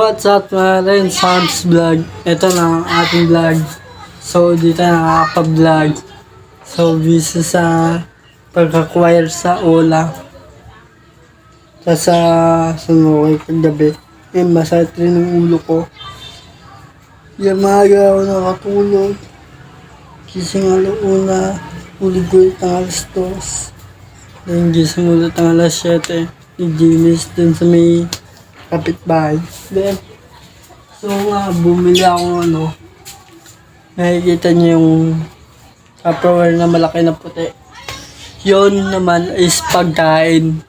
What's up mga rin, Sam's Vlog. Ito na ang ating vlog. So dito nakaka-vlog. So busy sa pag-acquire sa Ola. Sa sunukay kagabi. Masakit rin ang ulo ko. Yung maaga ako nakatulog. Gising alauna. Ulig ko ulit ang alas 2. Then gising ulit ang alas 7. Nag-ginis dun sa may kapitbahay. Then, so nga, bumili ako nakikita niyo yung Tupperware na malaki na puti. Yun naman is pagkain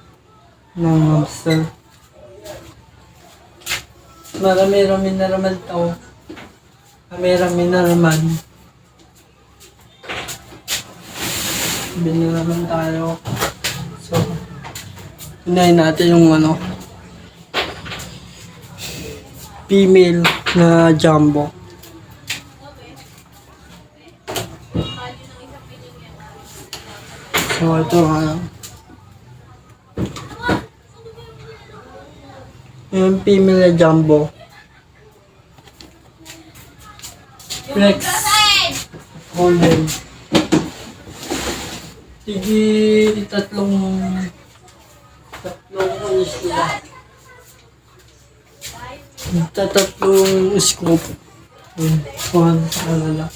ng hamster. Marami-rami na naman ito. Marami-rami na naman. Bili naman tayo. So, unahin natin yung female na jumbo. So ito yung female na jumbo. Flex golden. Sige, tatlong sila. Tatlong scoop. Kuhan sa kanila.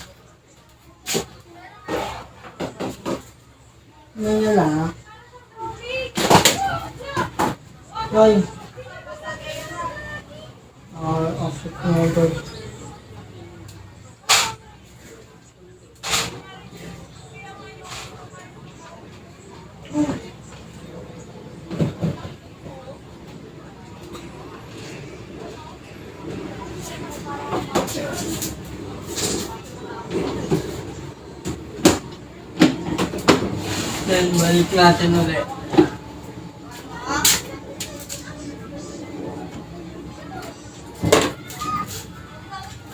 Ngayon lang. Ay. Offset na agad. Then, balik natin ulit.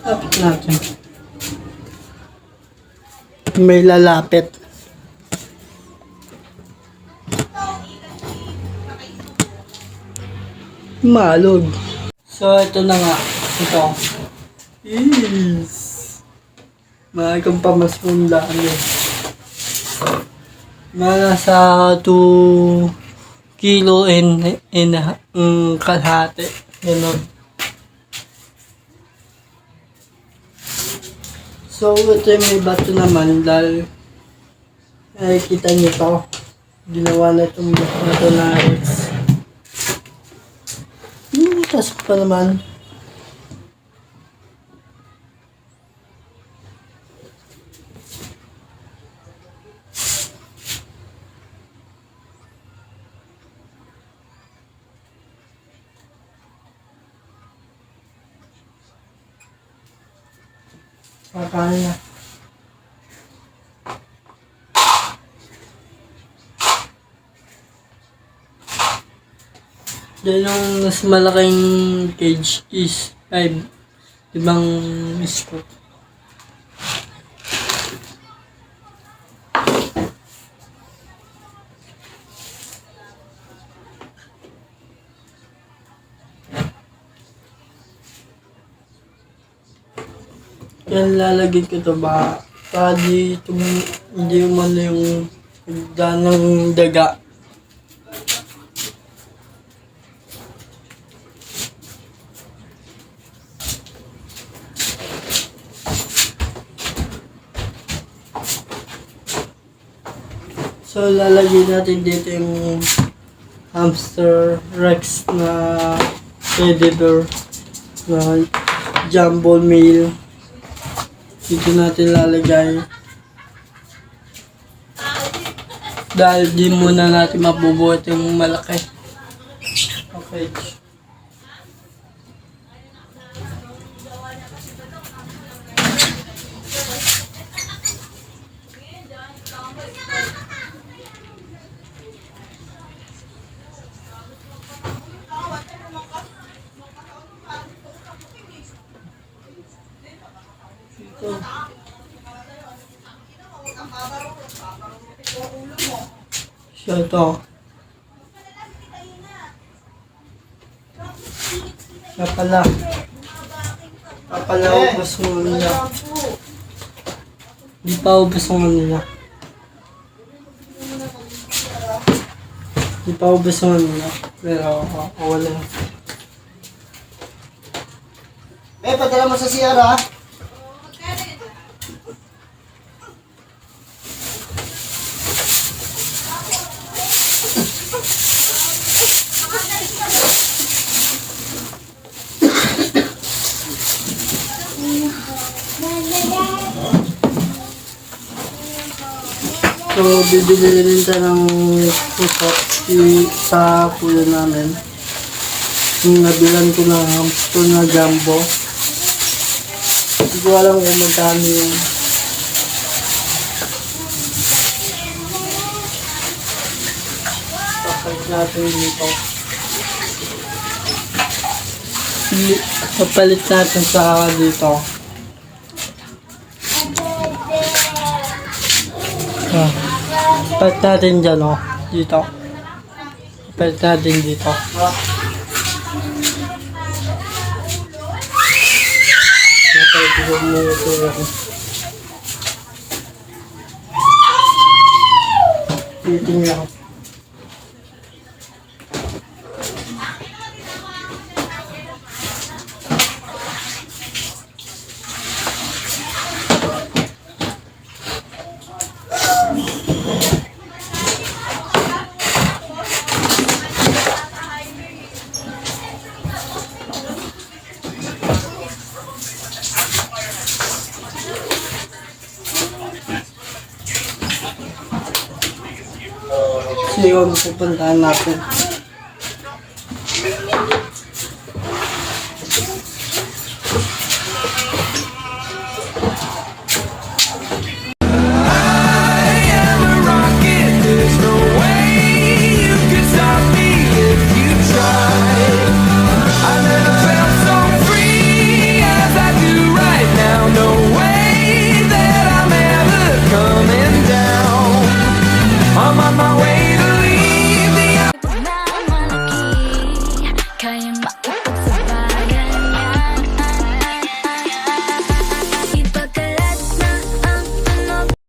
Lapit natin. May lalapit. Malog. So, ito na nga. Ito. Is. Maagang pamaskong dami. Nasa 2 kilo and kalahati. Ganun. So, ito yung may bato naman dahil nakikita nyo to. Ginawa na itong bato na Rex. Tasok pa naman. Kakain na. Then yung mas malaking cage is 5 ibang scoop. Yan lalagay ko ito ba? Hindi man yung ng daga. So lalagay natin dito yung hamster Rex na teddy bear na jumbo male. Dito natin lalagay dahil di muna natin mabubuhat yung malaki. Okay. So ito. Papala. Papala ubos mo nila. Di pa ubos mo nila. Di pa ubos mo nila. Pero wala. May padala mo sa CR ha? So, bibili rin tayo ng pusok sa kuya namin. Yung nabilan ko ng hamster na jumbo. Hindi ko alam kung magkano yun. Papalit natin dito. Papalit natin sa dito. Papalit natin dyan, oh. Dito. Papalit natin dito. Papalit ko muna ito. Titingnan ako. So yun, pupuntahan natin.